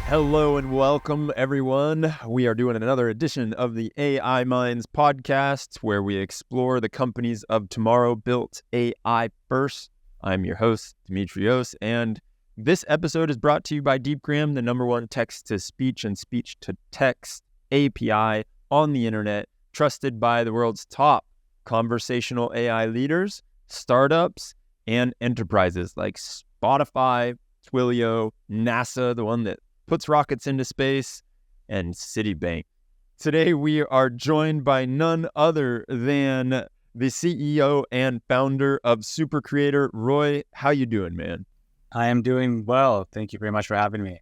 Hello and welcome, everyone. We are doing another edition of the AIMinds podcast, where we explore the companies of tomorrow built AI first. I'm your host, Dimitrios, and this episode is brought to you by Deepgram, the #1 text-to-speech and speech-to-text API on the internet, trusted by the world's top conversational AI leaders, startups, and enterprises like Spotify, Twilio, NASA, the one that puts rockets into space, and Citibank. Today, we are joined by none other than the CEO and founder of SuperCreator. Roy, how you doing, man? I am doing well. Thank you very much for having me.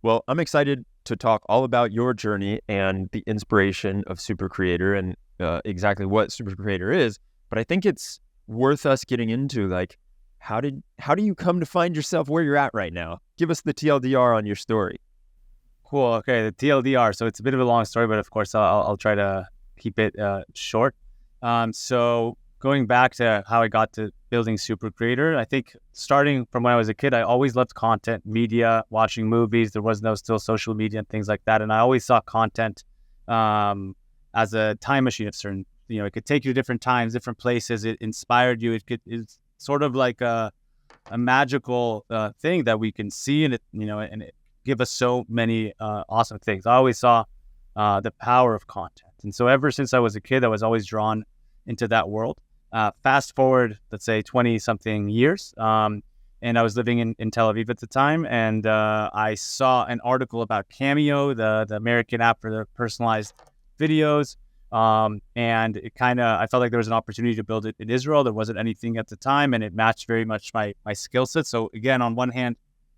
Well, I'm excited to talk all about your journey and the inspiration of SuperCreator and exactly what SuperCreator is. But I think it's worth us getting into, like, how do you come to find yourself where you're at right now? Give us the TLDR on your story. Cool. Okay, the TLDR. So it's a bit of a long story, but of course I'll try to keep it short. So going back to how I got to building SuperCreator, I think starting from when I was a kid, I always loved content, media, watching movies. There was no still social media and things like that, and I always saw content as a time machine of certain. It could take you to different times, different places. It inspired you. It's sort of like a magical thing that we can see, and it give us so many awesome things. I always saw the power of content, and so ever since I was a kid, I was always drawn into that world. Fast forward, let's say 20-something years, and I was living in Tel Aviv at the time, and I saw an article about Cameo, the American app for the personalized videos. And I felt like there was an opportunity to build it in Israel. There wasn't anything at the time, and it matched very much my skill set. So again, on one hand,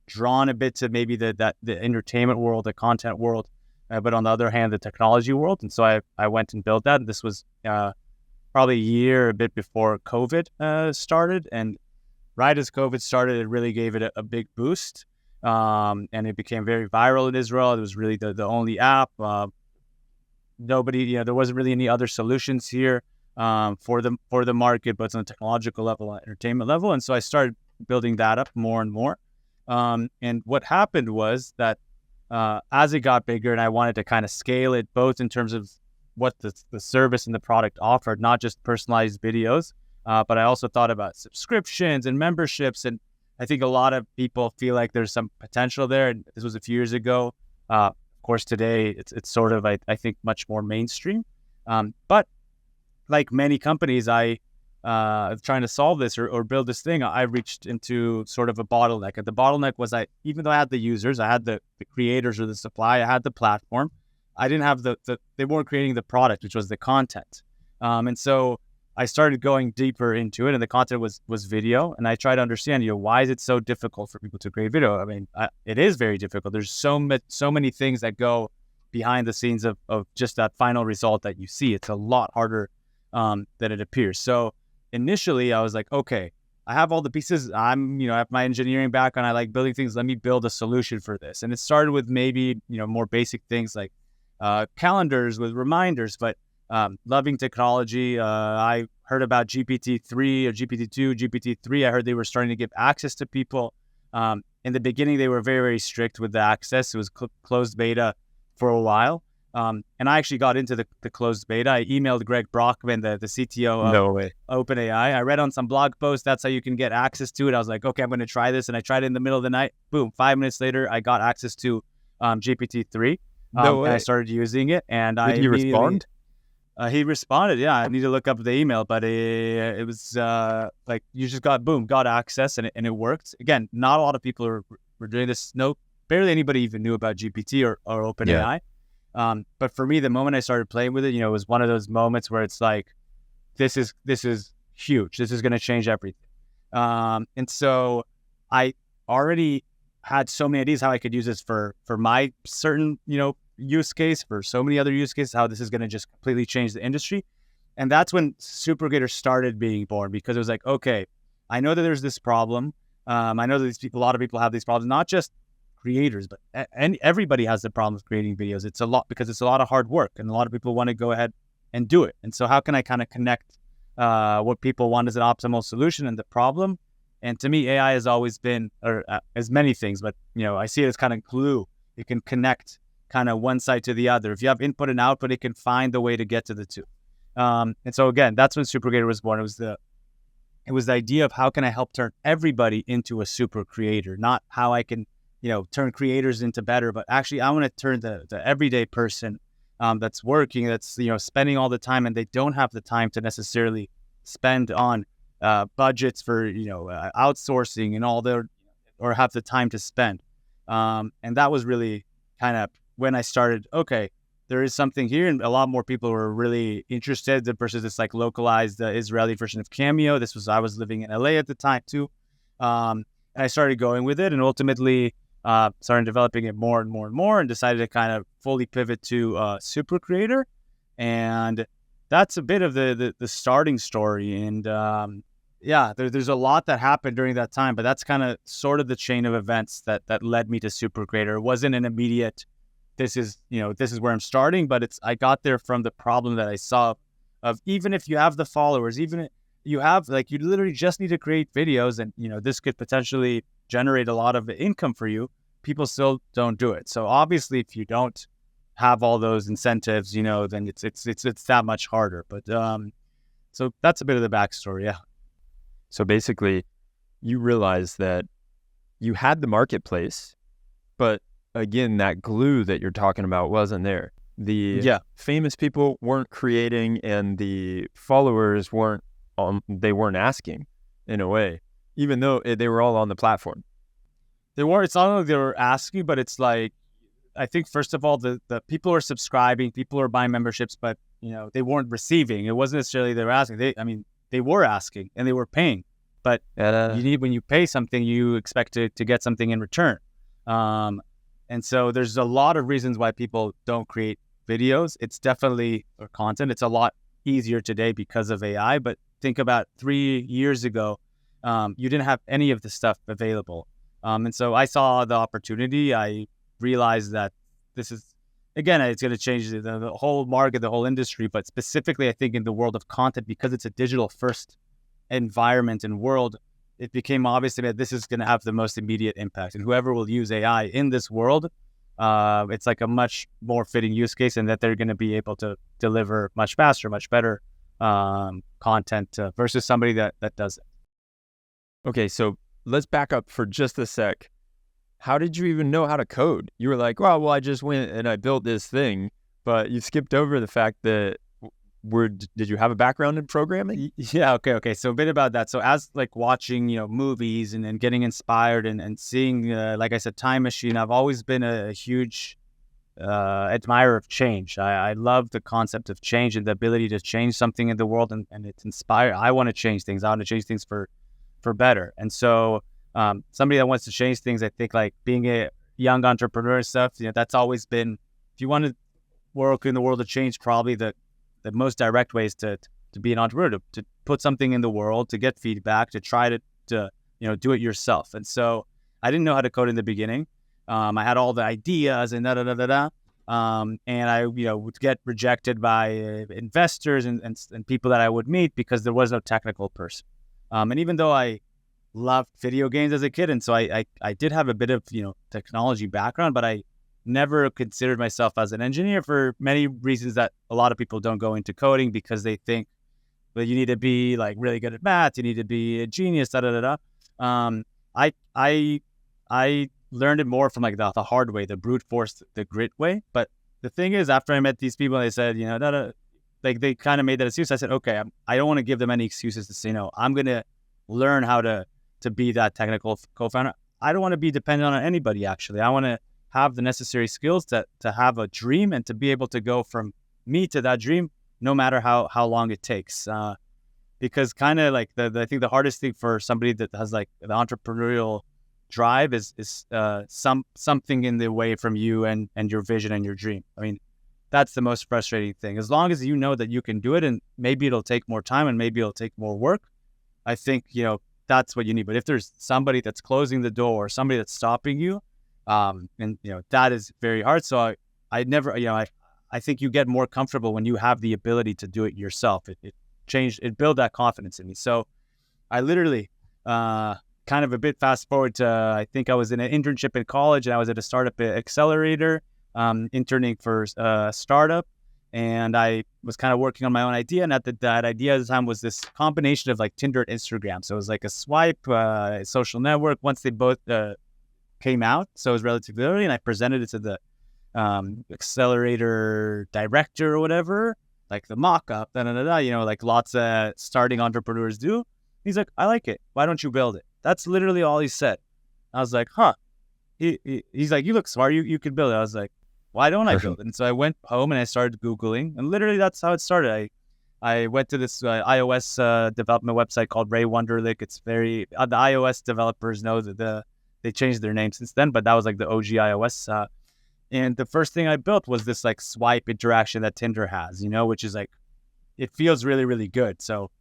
drawn a bit to maybe the entertainment world, the content world, but on the other hand, the technology world. And so I went and built that. And this was probably a bit before COVID started. And right as COVID started, it really gave it a big boost. And it became very viral in Israel. It was really the only app. Nobody, there wasn't really any other solutions here for the market, but it's on a technological level, entertainment level. And so I started building that up more and more. And what happened was that as it got bigger and I wanted to kind of scale it, both in terms of what the service and the product offered, not just personalized videos, but I also thought about subscriptions and memberships. And I think a lot of people feel like there's some potential there. And this was a few years ago. Of course, today it's sort of, I think, much more mainstream. But like many companies, trying to solve this or build this thing, I reached into sort of a bottleneck. And the bottleneck was even though I had the users, I had the creators or the supply, I had the platform, I didn't have they weren't creating the product, which was the content. And so I started going deeper into it, and the content was video. And I tried to understand, why is it so difficult for people to create video? I mean, it is very difficult. There's so many things that go behind the scenes of just that final result that you see. It's a lot harder than it appears. So initially, I was like, okay, I have all the pieces. I have my engineering background. I like building things. Let me build a solution for this. And it started with maybe more basic things like calendars with reminders, but loving technology. I heard about GPT-3 or GPT-2, GPT-3. I heard they were starting to give access to people. In the beginning, they were very, very strict with the access. It was closed beta for a while. And I actually got into the closed beta. I emailed Greg Brockman, the CTO of OpenAI. I read on some blog posts, that's how you can get access to it. I was like, okay, I'm going to try this. And I tried it in the middle of the night. Boom, 5 minutes later, I got access to GPT-3. And I started using it. And Did he respond? He responded, yeah. I need to look up the email, but it was like you just got access, and it worked. Again, not a lot of people were doing this. Barely anybody even knew about GPT or OpenAI. Yeah. But for me, the moment I started playing with it, it was one of those moments where it's like, this is huge. This is going to change everything. And so I already had so many ideas how I could use this for my certain, use case, for so many other use cases, how this is going to just completely change the industry. And that's when SuperCreator started being born, because it was like, okay, I know that there's this problem. I know that a lot of people have these problems, not just creators, but and everybody has the problem of creating videos. It's a lot, because it's a lot of hard work, and a lot of people want to go ahead and do it. And so how can I kind of connect what people want as an optimal solution and the problem? And to me, AI has always been, or as many things, but I see it as kind of glue. It can connect kind of one side to the other. If you have input and output, it can find the way to get to the two. And so again, that's when SuperCreator was born. It was the idea of how can I help turn everybody into a super creator, not how I can, turn creators into better, but actually I want to turn the everyday person that's working, that's, spending all the time, and they don't have the time to necessarily spend on budgets for, outsourcing and all their, or have the time to spend. And that was really kind of when I started, okay, there is something here, and a lot more people were really interested versus this like localized Israeli version of Cameo. I was living in LA at the time too. And I started going with it, and ultimately started developing it more and more and more, and decided to kind of fully pivot to SuperCreator. And that's a bit of the starting story. And there's a lot that happened during that time, but that's kind of sort of the chain of events that led me to SuperCreator. It wasn't an immediate, this is where I'm starting, but I got there from the problem that I saw of, even if you have the followers, even if you have, you literally just need to create videos, and, this could potentially generate a lot of income for you, people still don't do it. So obviously if you don't have all those incentives, then it's that much harder. But so that's a bit of the backstory. Yeah. So basically you realize that you had the marketplace, but again, that glue that you're talking about wasn't there. The famous people weren't creating, and the followers weren't asking, in a way, even though they were all on the platform. It's not like they were asking, but it's like, I think first of all, the people are subscribing, people are buying memberships, but they weren't receiving. It wasn't necessarily they were asking. They were asking and they were paying, but when you pay something, you expect to get something in return. And so there's a lot of reasons why people don't create videos. It's definitely, or content. It's a lot easier today because of AI, but think about 3 years ago, you didn't have any of the stuff available. And so I saw the opportunity. I realized that this is, again, it's going to change the whole market, the whole industry, but specifically, I think in the world of content, because it's a digital first environment and world, it became obvious to me that this is going to have the most immediate impact. And whoever will use AI in this world, it's like a much more fitting use case, and that they're going to be able to deliver much faster, much better content versus somebody that doesn't. Okay, so let's back up for just a sec. How did you even know how to code? You were like, well, I just went and I built this thing, but you skipped over the fact that did you have a background in programming? Yeah, okay. So a bit about that. So as watching, movies and getting inspired and seeing, like I said, Time Machine, I've always been a huge admirer of change. I love the concept of change and the ability to change something in the world, and it's inspired. I want to change things. I want to change things for better. And so somebody that wants to change things, I think being a young entrepreneur and stuff, that's always been, if you want to work in the world of change, probably the most direct way is to be an entrepreneur, to put something in the world, to get feedback, to try to do it yourself. And so I didn't know how to code in the beginning. I had all the ideas and and I would get rejected by investors and people that I would meet because there was no technical person. And even though I loved video games as a kid, and so I did have a bit of technology background, but I never considered myself as an engineer for many reasons that a lot of people don't go into coding, because they think, well, you need to be really good at math, you need to be a genius, I learned it more from the hard way, the brute force, the grit way. But the thing is, after I met these people, they said, they kind of made that excuse. I said, okay, I don't want to give them any excuses to say no. I'm going to learn how to be that technical co-founder. I don't want to be dependent on anybody, actually. I want to have the necessary skills to have a dream and to be able to go from me to that dream, no matter how long it takes. Because kind of I think the hardest thing for somebody that has the entrepreneurial drive is something in the way from you and your vision and your dream. I mean, that's the most frustrating thing. As long as you know that you can do it, and maybe it'll take more time and maybe it'll take more work, I think, that's what you need. But if there's somebody that's closing the door or somebody that's stopping you, and that is very hard. So I never, I think you get more comfortable when you have the ability to do it yourself. It built that confidence in me. So I literally kind of a bit fast forward to, I think I was in an internship in college, and I was at a startup accelerator, interning for a startup. And I was kind of working on my own idea. And that idea at the time was this combination of like Tinder and Instagram. So it was like a swipe, social network once they both came out. So it was relatively early. And I presented it to the accelerator director or whatever, like the mock-up, like lots of starting entrepreneurs do. He's like, I like it. Why don't you build it? That's literally all he said. I was like, huh. He's like, you look smart. You could build it. I was like, why don't I build it? And so I went home and I started Googling, and literally that's how it started. I went to this iOS development website called Ray Wonderlic. It's very the iOS developers know that they changed their name since then, but that was like the OG iOS. And the first thing I built was this like swipe interaction that Tinder has, which is like, it feels really, really good. So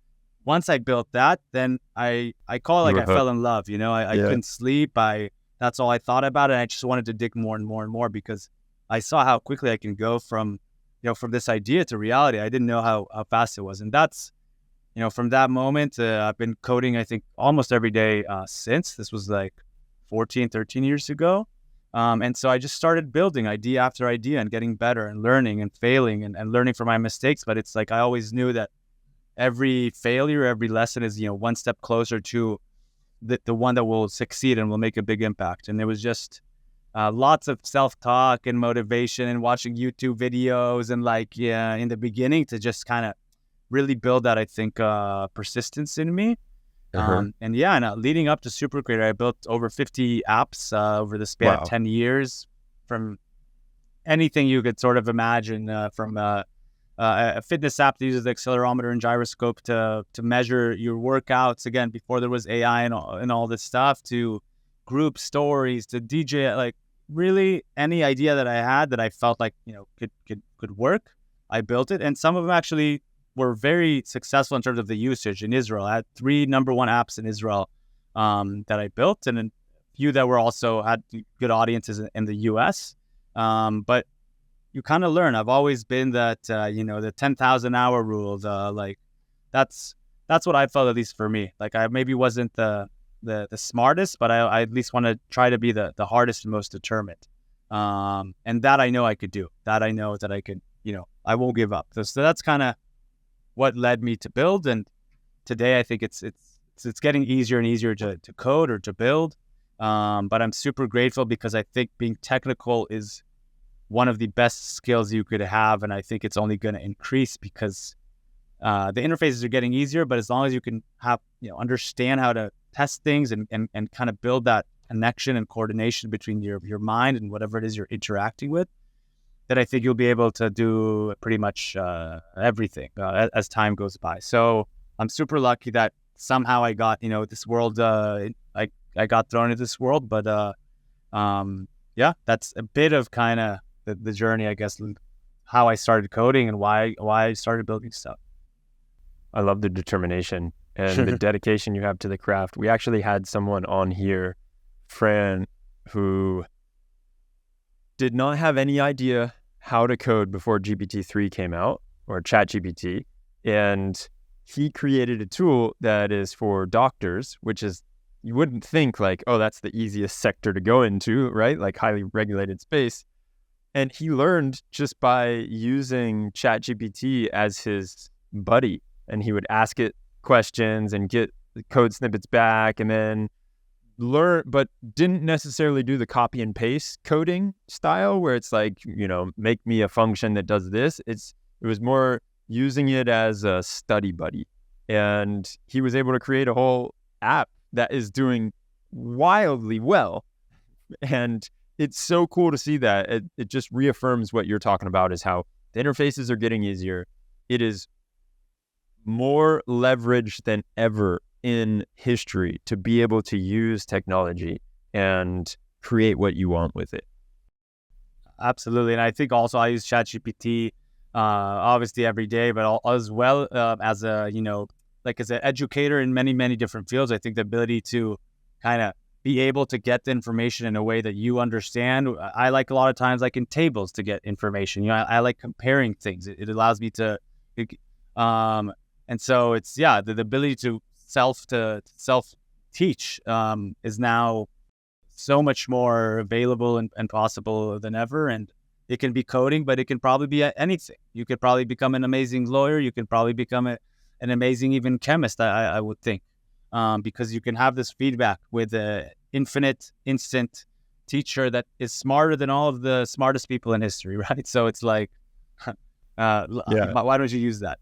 once I built that, then I call it like I fell in love. I couldn't sleep. That's all I thought about, and I just wanted to dig more and more and more because I saw how quickly I can go from this idea to reality. I didn't know how fast it was. And that's, from that moment, I've been coding, I think, almost every day since. This was like 14, 13 years ago. And so I just started building idea after idea and getting better and learning and failing and learning from my mistakes. But it's like I always knew that every failure, every lesson is, one step closer to the one that will succeed and will make a big impact. And it was just lots of self-talk and motivation and watching YouTube videos and in the beginning to just kind of really build that, I think, persistence in me. And leading up to SuperCreator, I built over 50 apps over the span of 10 years, from anything you could sort of imagine, from a fitness app that uses the accelerometer and gyroscope to measure your workouts, again, before there was AI and all this stuff, to group stories, to DJ, like really any idea that I had that I felt like, could work, I built it. And some of them actually were very successful in terms of the usage in Israel. I had 3 number 1 apps in Israel that I built, and a few that were also had good audiences in the US. But you kind of learn. I've always been that, the 10,000 hour rule, that's what I felt, at least for me. Like I maybe wasn't the smartest, but I at least want to try to be the hardest and most determined. And that I know I could do. That I know that I could, I won't give up. So that's kind of what led me to build. And today I think it's getting easier and easier to code or to build. But I'm super grateful because I think being technical is one of the best skills you could have. And I think it's only going to increase because the interfaces are getting easier, but as long as you can have, understand how to test things and kind of build that connection and coordination between your mind and whatever it is you're interacting with, that I think you'll be able to do pretty much everything as time goes by. So I'm super lucky that somehow I got, this world, I got thrown into this world, but that's a bit of kind of the journey, I guess, how I started coding and why I started building stuff. I love the determination and the dedication you have to the craft. We actually had someone on here, Fran, who did not have any idea how to code before GPT-3 came out, or ChatGPT. And he created a tool that is for doctors, which is, you wouldn't think like, oh, that's the easiest sector to go into, right? Like highly regulated space. And he learned just by using ChatGPT as his buddy. And he would ask it questions and get the code snippets back, and then learn, but didn't necessarily do the copy and paste coding style where it's like, make me a function that does this. It was more using it as a study buddy. And he was able to create a whole app that is doing wildly well. And it's so cool to see that. It just reaffirms what you're talking about, is how the interfaces are getting easier. It is more leverage than ever in history to be able to use technology and create what you want with it. Absolutely. And I think also I use ChatGPT obviously every day, but as well as a, as an educator in many, many different fields. I think the ability to kind of be able to get the information in a way that you understand. I like a lot of times like in tables to get information. I like comparing things. It allows me to, and so it's, the ability to self teach is now so much more available and possible than ever. And it can be coding, but it can probably be anything. You could probably become an amazing lawyer. You can probably become an amazing even chemist, I would think, because you can have this feedback with an infinite, instant teacher that is smarter than all of the smartest people in history, right? So it's like, why don't you use that?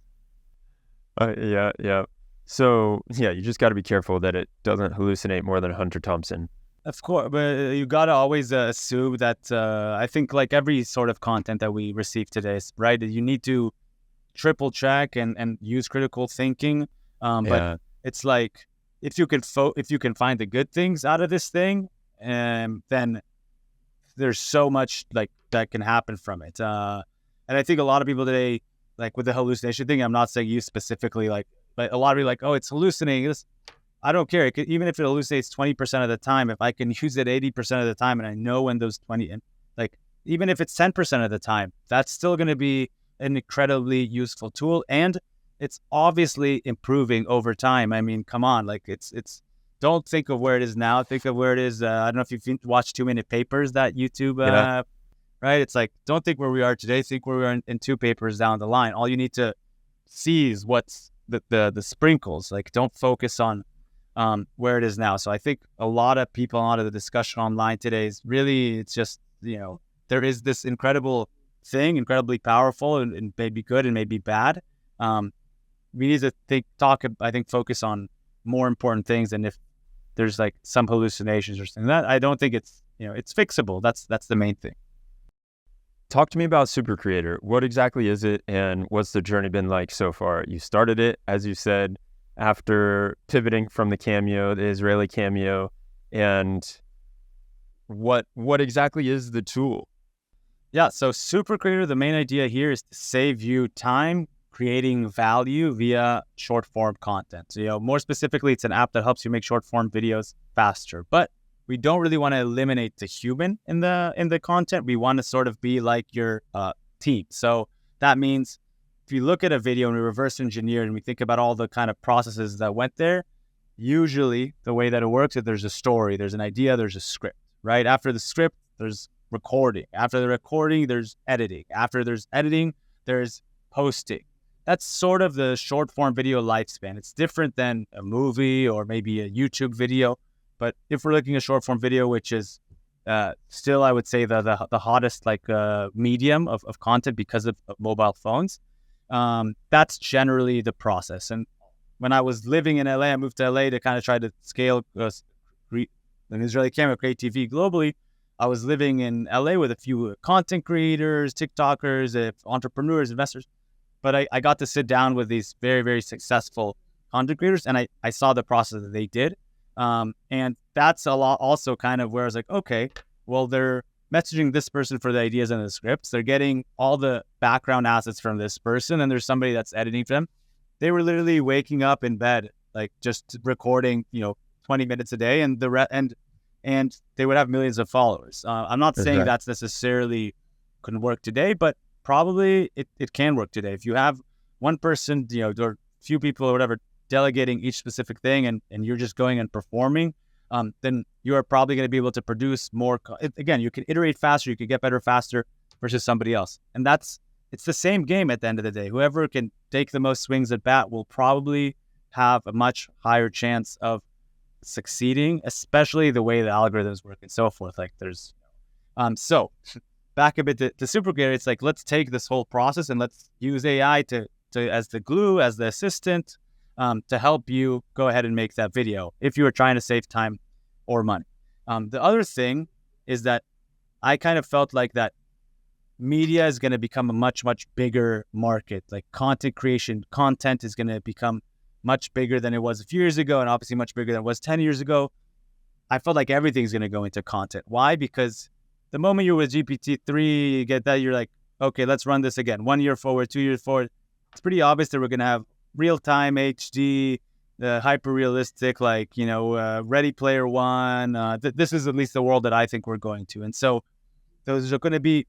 Yeah. So, you just got to be careful that it doesn't hallucinate more than Hunter Thompson. Of course, but you got to always assume that I think like every sort of content that we receive today, right? You need to triple check and use critical thinking. But it's like, if you can find the good things out of this thing, then there's so much like that can happen from it. And I think a lot of people today, like with the hallucination thing, I'm not saying you specifically, like, but a lot of people like, oh, it's hallucinating. I don't care. Even if it hallucinates 20% of the time, if I can use it 80% of the time, and I know when those 20, like even if it's 10% of the time, that's still going to be an incredibly useful tool, and it's obviously improving over time. I mean, come on, like it's. Don't think of where it is now. Think of where it is. I don't know if you've watched 2 Minute Papers, that YouTube, right? It's like, don't think where we are today. Think where we are in 2 papers down the line. All you need to see is what's the sprinkles. Like, don't focus on where it is now. So I think a lot of people, a lot of the discussion online today is really, it's just, there is this incredible thing, incredibly powerful and maybe good and maybe bad. We need to focus on more important things. And if there's like some hallucinations or something, that I don't think it's fixable. That's the main thing. Talk to me about SuperCreator. What exactly is it, and what's the journey been like so far? You started it, as you said, after pivoting from the Israeli Cameo, and what exactly is the tool? Yeah, so SuperCreator, the main idea here is to save you time creating value via short form content. So, more specifically, it's an app that helps you make short form videos faster. But we don't really want to eliminate the human in the content. We want to sort of be like your team. So that means if you look at a video and we reverse engineer and we think about all the kind of processes that went there, usually the way that it works is there's a story, there's an idea, there's a script, right? After the script, there's recording. After the recording, there's editing. After there's editing, there's posting. That's sort of the short form video lifespan. It's different than a movie or maybe a YouTube video. But if we're looking at short form video, which is still, I would say, the hottest medium of content because of mobile phones, that's generally the process. And when I was living in LA, I moved to LA to kind of try to scale an Israeli Cameo, create TV globally. I was living in LA with a few content creators, TikTokers, entrepreneurs, investors. But I got to sit down with these very, very successful content creators, and I saw the process that they did. And that's a lot also kind of where I was like, okay, well, they're messaging this person for the ideas and the scripts. They're getting all the background assets from this person, and there's somebody that's editing for them. They were literally waking up in bed, like just recording, 20 minutes a day, and and they would have millions of followers. I'm not saying that's necessarily couldn't work today, but probably it can work today. If you have one person, or few people or whatever, delegating each specific thing and you're just going and performing, then you are probably going to be able to produce more. Again, you can iterate faster, you can get better faster versus somebody else. And it's the same game at the end of the day. Whoever can take the most swings at bat will probably have a much higher chance of succeeding, especially the way the algorithms work and so forth. Like there's, so back a bit to SuperCreator, it's like, let's take this whole process and let's use AI to as the glue, as the assistant, to help you go ahead and make that video if you are trying to save time or money. The other thing is that I kind of felt like that media is going to become a much, much bigger market. Like content creation, content is going to become much bigger than it was a few years ago, and obviously much bigger than it was 10 years ago. I felt like everything's going to go into content. Why? Because the moment you're with GPT-3, you get that, you're like, okay, let's run this again. 1 year forward, 2 years forward. It's pretty obvious that we're going to have real-time HD, the hyper-realistic, Ready Player One. This is at least the world that I think we're going to. And so those are going to be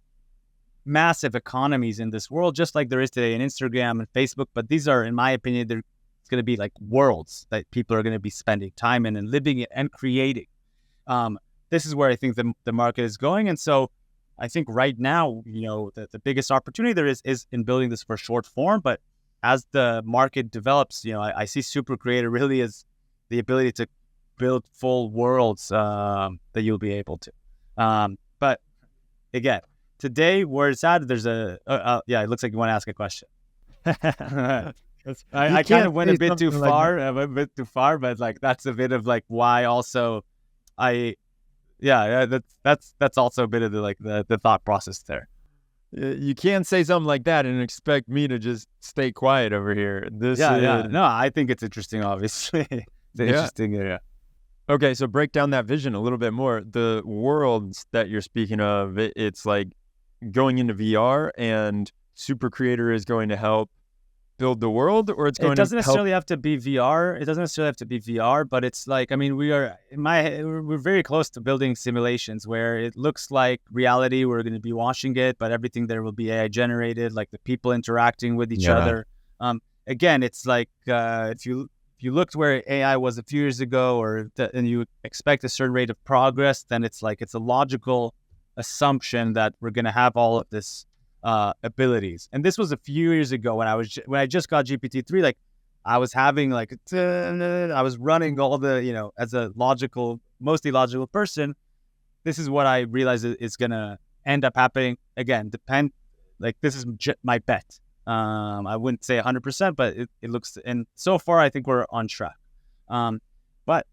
massive economies in this world, just like there is today in Instagram and Facebook. But these are, in my opinion, they're going to be like worlds that people are going to be spending time in and living it and creating. This is where I think the market is going. And so I think right now, the biggest opportunity there is in building this for short form. But as the market develops, I see SuperCreator really as the ability to build full worlds that you'll be able to. But again, today where it's at, there's it looks like you want to ask a question. I kind of went a bit too far, but like that's a bit of like why also that's also a bit of the thought process there. You can't say something like that and expect me to just stay quiet over here. No, I think it's interesting, obviously. It's interesting area. Okay, so break down that vision a little bit more. The worlds that you're speaking of, it's like going into VR, and SuperCreator is going to help build the world, or it's going to help... It doesn't necessarily have to be VR, but it's like, I mean, we're very close to building simulations where it looks like reality. We're going to be watching it, but everything there will be AI generated, like the people interacting with each other. Again, it's like if you looked where AI was a few years ago, and you expect a certain rate of progress, then it's like it's a logical assumption that we're going to have all of this abilities. And this was a few years ago when I just got GPT-3. Like I was having I was running all the as a mostly logical person. This is what I realized is going to end up happening. Again, this is my bet. I wouldn't say 100%, but it looks, and so far I think we're on track. But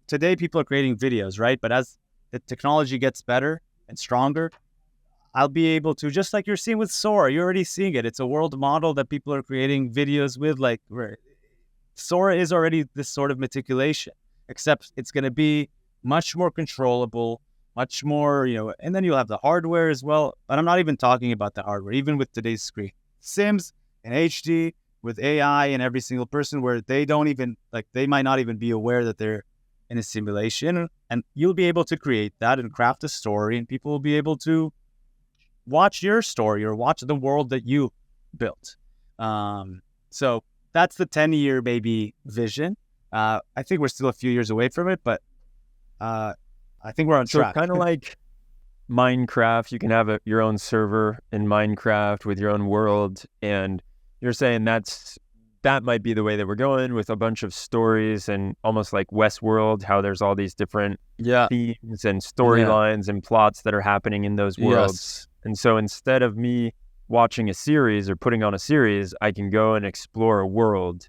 today people are creating videos, right? But as the technology gets better and stronger, I'll be able to, just like you're seeing with Sora, you're already seeing it. It's a world model that people are creating videos with. Like Sora is already this sort of meticulation, except it's going to be much more controllable, much more, and then you'll have the hardware as well. But I'm not even talking about the hardware, even with today's screen. Sims in HD with AI and every single person, where they might not even be aware that they're in a simulation, and you'll be able to create that and craft a story, and people will be able to watch your story or watch the world that you built. So that's the 10-year maybe vision. I think we're still a few years away from it, but I think we're on track. So kind of like Minecraft, you can have your own server in Minecraft with your own world, and you're saying that might be the way that we're going, with a bunch of stories, and almost like Westworld, how there's all these different themes and storylines and plots that are happening in those worlds. And so instead of me watching a series or putting on a series, I can go and explore a world.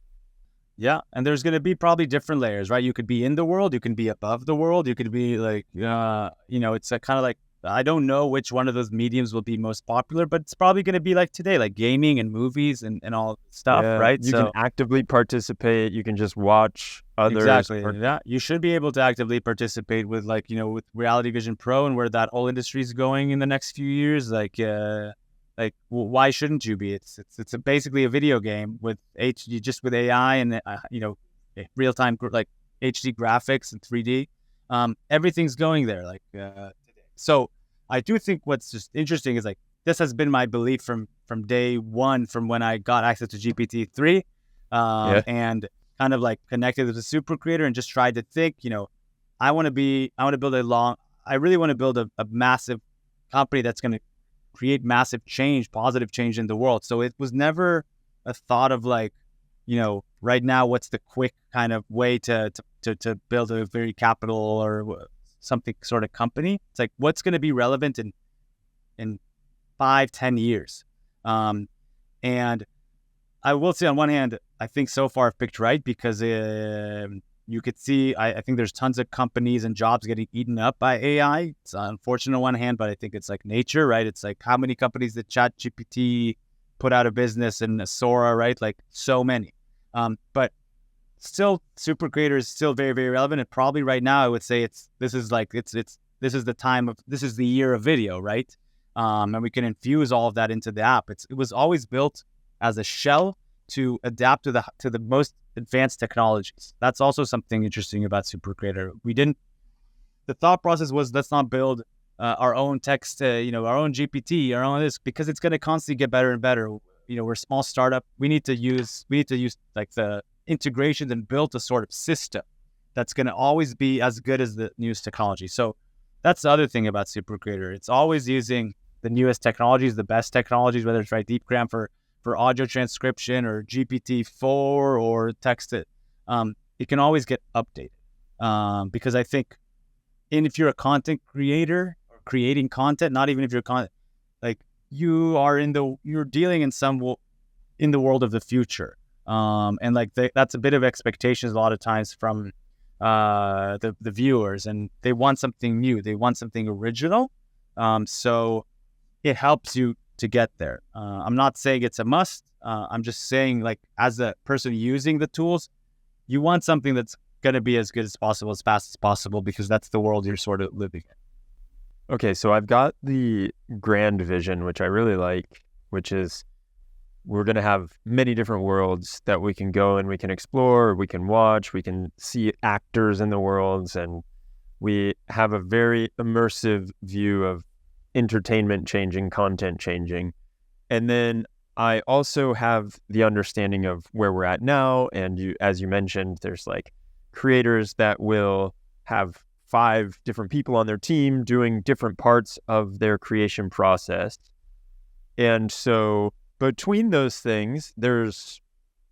Yeah, and there's going to be probably different layers, right? You could be in the world, you can be above the world, you could be like, it's a kind of like, I don't know which one of those mediums will be most popular, but it's probably going to be like today, like gaming and movies and all stuff, right? You can actively participate. You can just watch others. Exactly. Yeah, you should be able to actively participate with with Reality Vision Pro and where that whole industry is going in the next few years. Why shouldn't you be? It's basically a video game with HD, just with AI and real time like HD graphics and 3D. Everything's going there. So I do think what's just interesting is this has been my belief from day one, from when I got access to GPT-3, and kind of connected with the SuperCreator and just tried to think, I really want to build a massive company that's going to create massive change, positive change in the world. So it was never a thought of right now, what's the quick kind of way to build a very capital or something sort of company. It's like, what's going to be relevant in 5-10 years? And I will say, on one hand, I think so far I've picked right, because you could see, I think there's tons of companies and jobs getting eaten up by AI. It's unfortunate on one hand, but I think it's like nature, right? It's like how many companies did ChatGPT put out of business, and Sora, right? Like so many. But still, SuperCreator is still very, very relevant. And probably right now, I would say this is the year of video, right? And we can infuse all of that into the app. It was always built as a shell to adapt to the most advanced technologies. That's also something interesting about SuperCreator. The thought process was, let's not build our own text, our own GPT, our own this, because it's going to constantly get better and better. we're a small startup. We need to use like the integrations and build a sort of system that's going to always be as good as the newest technology. So that's the other thing about SuperCreator. It's always using the newest technologies, the best technologies, whether it's Deepgram for audio transcription or GPT-4 or text it. It can always get updated because I think, and if you're a content creator or creating content, not even if you're like you're dealing in the world of the future, and like that's a bit of expectations a lot of times from the viewers, and they want something new, they want something original. So it helps you to get there. I'm not saying it's a must. I'm just saying, like, as a person using the tools, you want something that's going to be as good as possible, as fast as possible, because that's the world you're sort of living in. Okay, so I've got the grand vision, which I really like, which is we're going to have many different worlds that we can go and we can explore, we can watch, we can see actors in the worlds, and we have a very immersive view of entertainment changing, content changing. And then I also have the understanding of where we're at now. And as you mentioned, there's like creators that will have 5 different people on their team doing different parts of their creation process. And so between those things, there's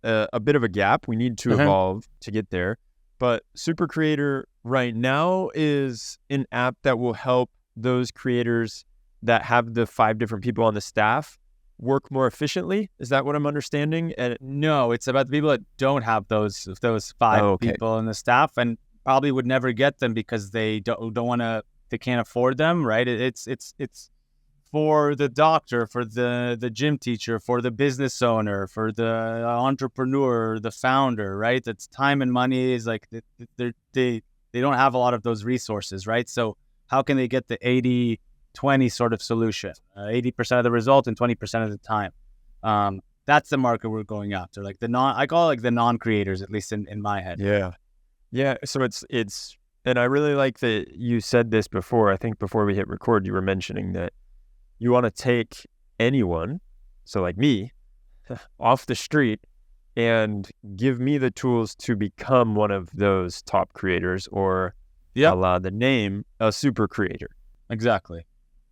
a bit of a gap. We need to evolve to get there. But SuperCreator right now is an app that will help those creators that have the 5 different people on the staff work more efficiently. Is that what I'm understanding? And no, it's about the people that don't have those 5 people in the staff, and probably would never get them because they don't want to, they can't afford them, right? It's for the doctor, for the gym teacher, for the business owner, for the entrepreneur, the founder, right? That's time and money is like they don't have a lot of those resources, right? So how can they get the 80-20 sort of solution, 80% of the result and 20% of the time? That's the market we're going after, like I call it like the non-creators, at least in my head. Yeah. So it's, and I really like that you said this before. I think before we hit record, you were mentioning that you want to take anyone, so like me, off the street and give me the tools to become one of those top creators, or a la the name, a super creator. Exactly.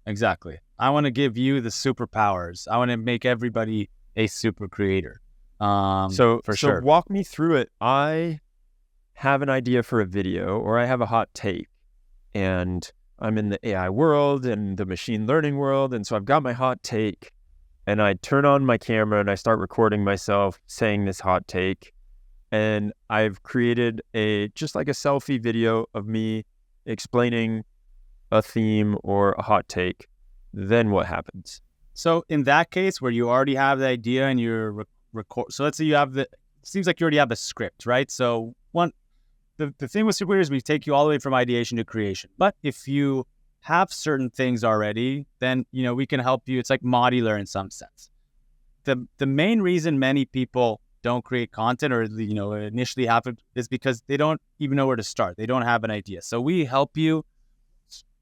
I want to give you the superpowers. I want to make everybody a super creator. So walk me through it. I have an idea for a video, or I have a hot take, and I'm in the AI world and the machine learning world. And so I've got my hot take, and I turn on my camera and I start recording myself saying this hot take. And I've created just like a selfie video of me explaining a theme or a hot take. Then what happens? So in that case where you already have the idea and you're record, so let's say you have seems like you already have the script, right? So the thing with SuperCreator is we take you all the way from ideation to creation. But if you have certain things already, then, we can help you. It's like modular in some sense. The main reason many people don't create content, or, initially have it, is because they don't even know where to start. They don't have an idea. So we help you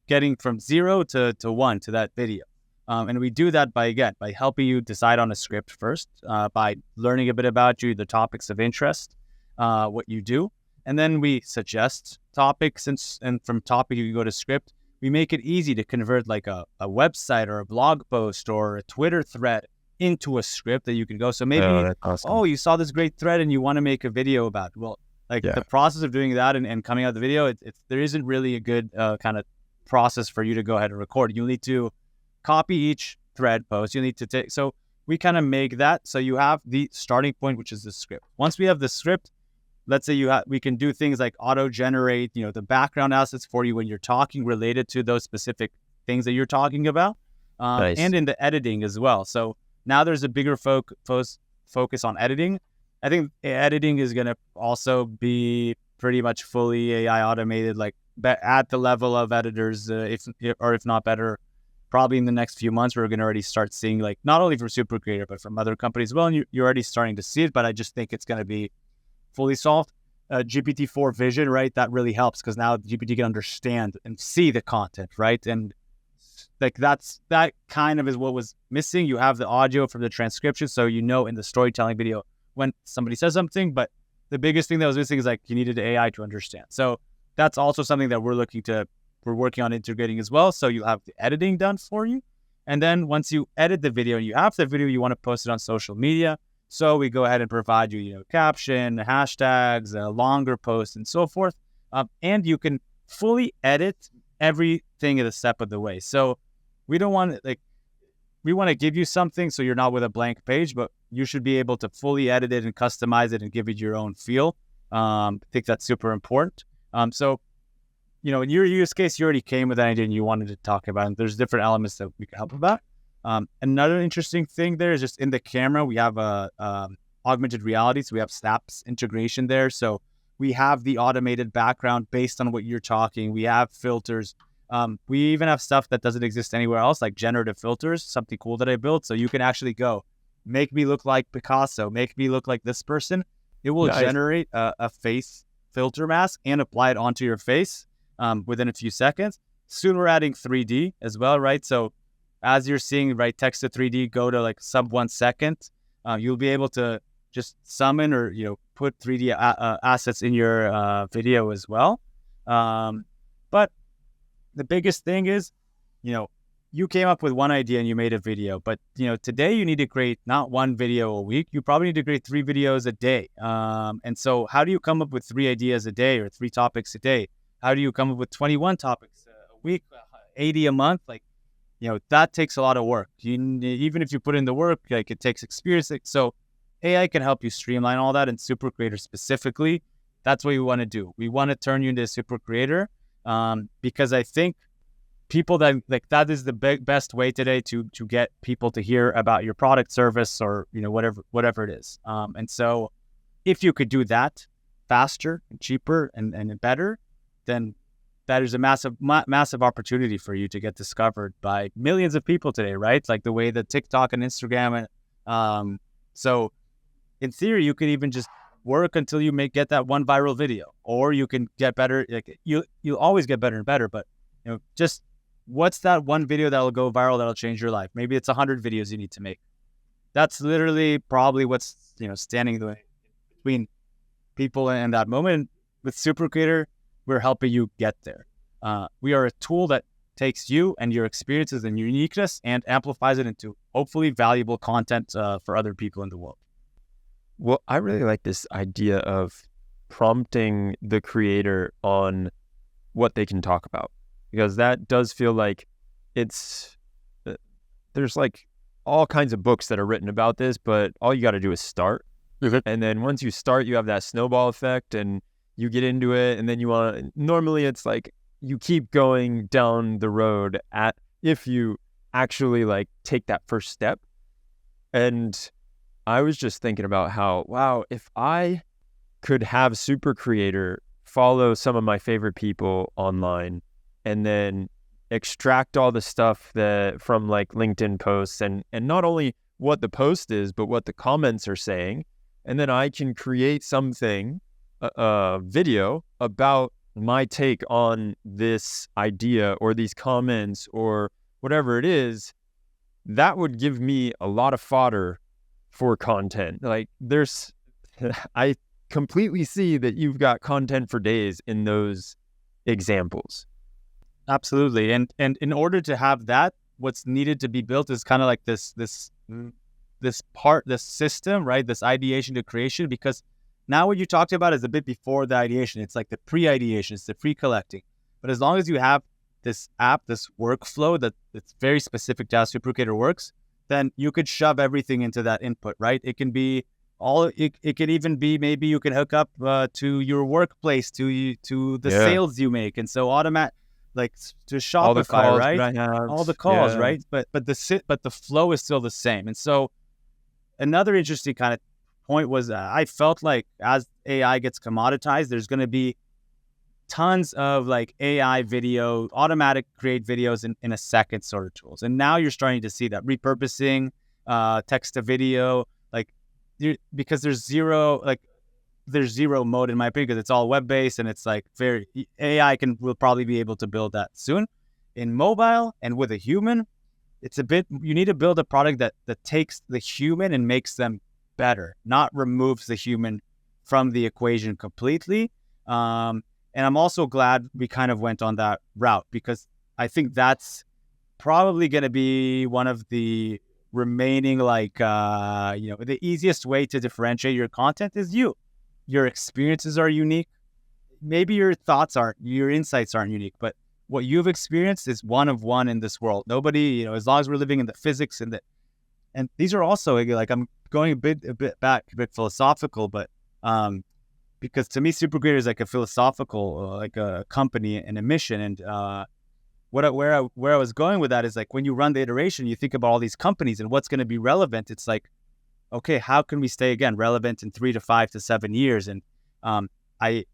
getting from 0 to 1 to that video. And we do that by helping you decide on a script first, by learning a bit about you, the topics of interest, what you do. And then we suggest topics, and from topic you go to script. We make it easy to convert like a website or a blog post or a Twitter thread into a script that you can go. So maybe, you saw this great thread and you want to make a video about it. Well, the process of doing that and coming out the video, there isn't really a good kind of process for you to go ahead and record. You need to copy each thread post. You need to take, so we kind of make that. So you have the starting point, which is the script. Once we have the script, let's say we can do things like auto-generate, the background assets for you when you're talking related to those specific things that you're talking about, Nice. And in the editing as well. So now there's a bigger focus on editing. I think editing is going to also be pretty much fully AI automated, like at the level of editors, if not better. Probably in the next few months, we're going to already start seeing, like, not only from SuperCreator, but from other companies as well. And you're already starting to see it, but I just think it's going to be fully solved. GPT-4 vision, right? That really helps because now GPT can understand and see the content, right? And like that kind of is what was missing. You have the audio from the transcription, so in the storytelling video when somebody says something, but the biggest thing that was missing is like you needed the AI to understand. So that's also something that we're working on integrating as well. So you have the editing done for you. And then once you edit the video and you have the video, you want to post it on social media. So we go ahead and provide you, caption, hashtags, a longer post, and so forth. And you can fully edit everything at a step of the way. So we don't want to we want to give you something so you're not with a blank page, but you should be able to fully edit it and customize it and give it your own feel. I think that's super important. So, in your use case, you already came with an idea and you wanted to talk about it. There's different elements that we can help about. Another interesting thing there is just in the camera, we have augmented reality. So we have Snap's integration there. So we have the automated background based on what you're talking. We have filters. We even have stuff that doesn't exist anywhere else, like generative filters, something cool that I built. So you can actually go, make me look like Picasso, make me look like this person. It will generate a face filter mask and apply it onto your face within a few seconds. Soon we're adding 3D as well, right? So as you're seeing, right, text to 3D go to like sub 1 second, you'll be able to just summon or, put 3D assets in your video as well. But the biggest thing is, you came up with one idea and you made a video, but, today you need to create not one video a week. You probably need to create 3 videos a day. And so how do you come up with 3 ideas a day or 3 topics a day? How do you come up with 21 topics a week, 80 a month? That takes a lot of work. Even if you put in the work, it takes experience. So AI can help you streamline all that. And SuperCreator specifically, that's what we want to do. We want to turn you into a SuperCreator. Because I think people that is the best way today to get people to hear about your product, service, or whatever it is. And so if you could do that faster and cheaper and better, then that is a massive opportunity for you to get discovered by millions of people today, right? Like the way that TikTok and Instagram and so in theory you could even just work until you get that one viral video, or you can get better. You'll always get better and better, but just what's that one video that'll go viral that'll change your life? Maybe it's 100 videos you need to make. That's literally probably what's standing the way between people and that moment. With SuperCreator, we're helping you get there. We are a tool that takes you and your experiences and uniqueness and amplifies it into hopefully valuable content for other people in the world. Well, I really like this idea of prompting the creator on what they can talk about, because that does feel like there's like all kinds of books that are written about this, but all you got to do is start. And then once you start, you have that snowball effect and you get into it. And then normally it's like you keep going down the road if you actually take that first step. And I was just thinking about how, wow, if I could have SuperCreator follow some of my favorite people online and then extract all the stuff from LinkedIn posts and not only what the post is, but what the comments are saying. And then I can create something, a video about my take on this idea or these comments or whatever it is. That would give me a lot of fodder for content. I completely see that you've got content for days in those examples. Absolutely. And in order to have that, what's needed to be built is kind of like this system, right? This ideation to creation, because now what you talked about is a bit before the ideation. It's like the pre-ideation, it's the pre-collecting. But as long as you have this app, this workflow that's very specific to how SuperCreator works, then you could shove everything into that input, right? It can be it could even be maybe you can hook up to your workplace, to the sales you make. And so to Shopify, all the calls, right? All the calls, right? But the flow is still the same. And so another interesting kind of point was I felt like as AI gets commoditized, there's going to be tons of AI video, automatic create videos in a second sort of tools. And now you're starting to see that repurposing, text to video, because there's zero mode in my opinion, because it's all web-based and it's very AI will probably be able to build that soon. in mobile and with a human, you need to build a product that takes the human and makes them better, not removes the human from the equation completely. And I'm also glad we kind of went on that route, because I think that's probably going to be one of the remaining, the easiest way to differentiate your content is you. Your experiences are unique. Maybe your insights aren't unique, but what you've experienced is one of one in this world. Nobody, as long as we're living in the physics and these are also like, I'm going a bit back, a bit philosophical, but because to me, SuperCreator is like a philosophical, like a company and a mission. And where I was going with that is like, when you run the iteration, you think about all these companies and what's going to be relevant. It's like, okay, how can we stay again relevant in 3 to 5 to 7 years? And I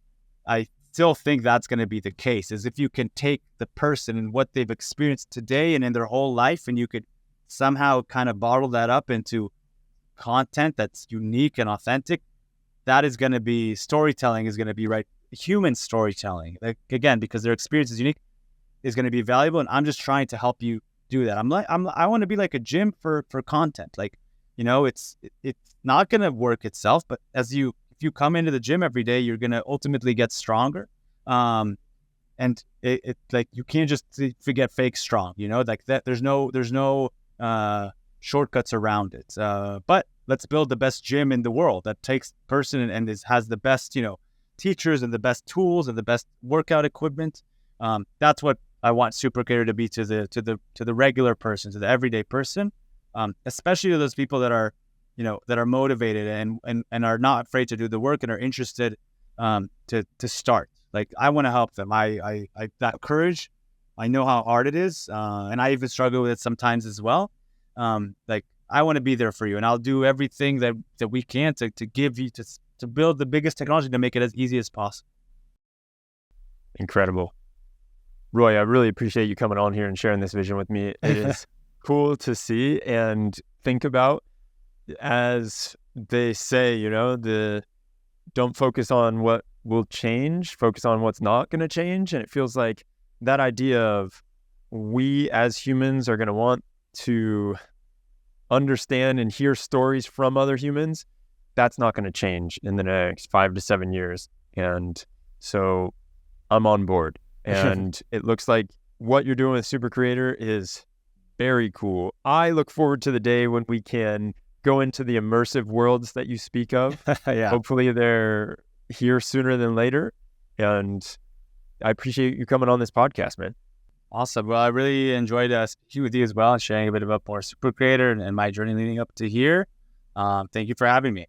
still think that's going to be the case, is if you can take the person and what they've experienced today and in their whole life, and you could somehow kind of bottle that up into content that's unique and authentic, that is going to be, storytelling is going to be right. Human storytelling, like, again, because their experience is unique, is going to be valuable. And I'm just trying to help you do that. I want to be like a gym for content. Like, it's not going to work itself, but if you come into the gym every day, you're going to ultimately get stronger. And it like, you can't just forget fake strong, like that. There's no shortcuts around it. But let's build the best gym in the world that takes person and has the best, teachers and the best tools and the best workout equipment. That's what I want SuperCreator to be to the regular person, to the everyday person, especially to those people that are, that are motivated and are not afraid to do the work and are interested to start. Like, I want to help them. I that courage, I know how hard it is, and I even struggle with it sometimes as well. Like, I want to be there for you, and I'll do everything that we can to give you to build the biggest technology to make it as easy as possible. Incredible. Roy, I really appreciate you coming on here and sharing this vision with me. It is cool to see and think about. As they say, don't focus on what will change, focus on what's not going to change. And it feels like that idea of we as humans are going to want to understand and hear stories from other humans, that's not going to change in the next 5 to 7 years. And so I'm on board. And it looks like what you're doing with SuperCreator is very cool. I look forward to the day when we can go into the immersive worlds that you speak of. Yeah. Hopefully they're here sooner than later. And I appreciate you coming on this podcast, man. Awesome. Well, I really enjoyed speaking with you as well and sharing a bit about more SuperCreator and my journey leading up to here. Thank you for having me.